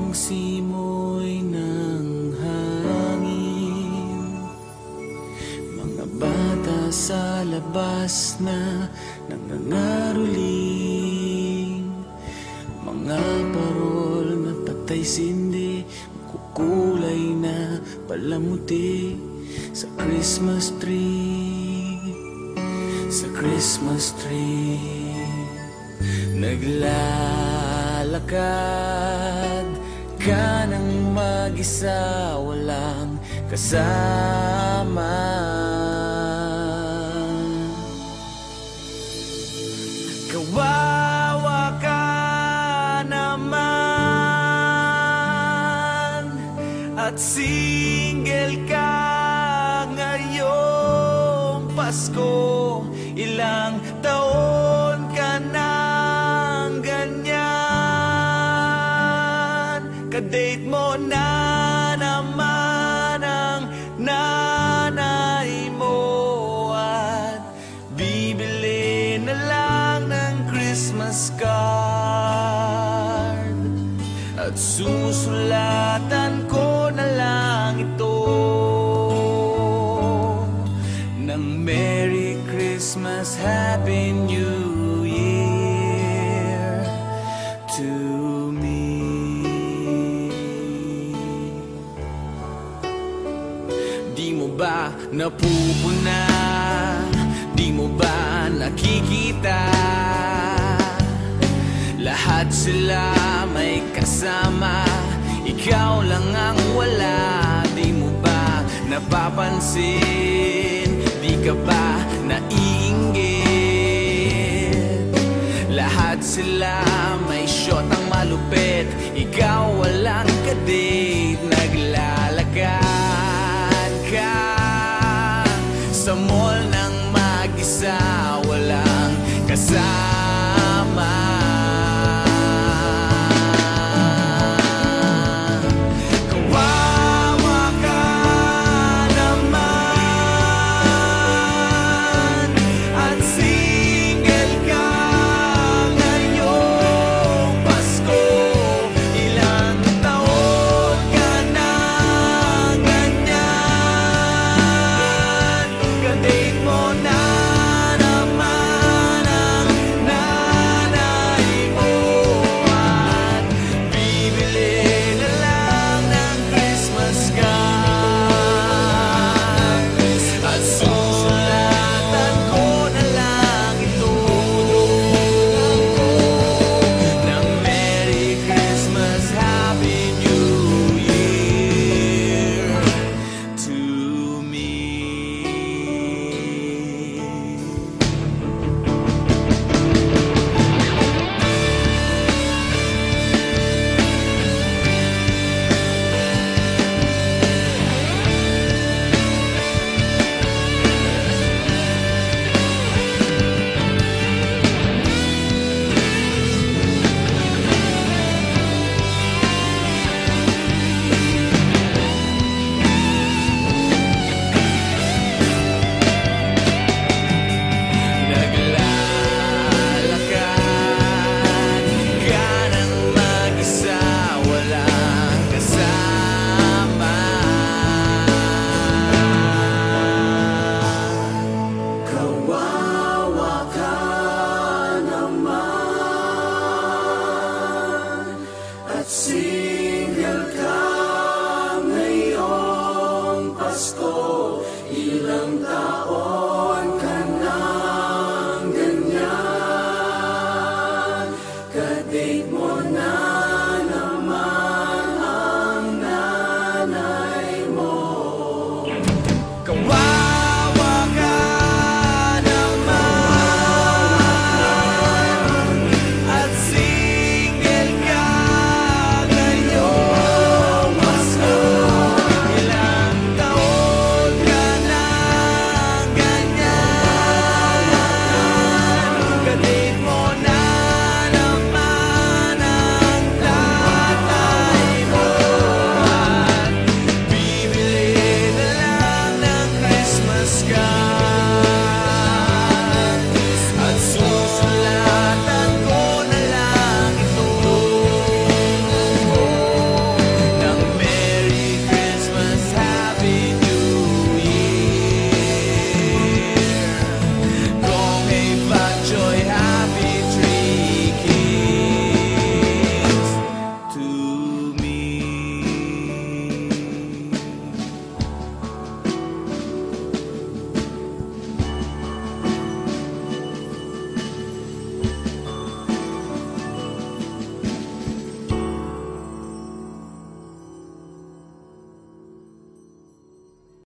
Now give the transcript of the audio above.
ang simoy ng hangin, mga bata sa labas na nangangaroling, mga parol na patay sindi, kukulay na palamuti sa Christmas tree, sa Christmas tree. Naglalakad ka ng mag-isa, walang kasama. Kawawa ka naman at single ka ngayong Pasko. Ilang taon ka nang ganyan, kadate mo na naman ang nanay mo at bibili na lang ng Christmas card at susulatan ko na lang ito ng Merry Christmas, Happy New Year to me. Di mo ba napupuna? Di mo ba nakikita? Lahat sila may kasama, ikaw lang ang wala. Di mo ba napapansin? Di ka ba naiinggit? Lahat sila may shot ang malupit, ikaw walang kadate. Naglalakad ka sa mall ng mag-isa, walang kasama.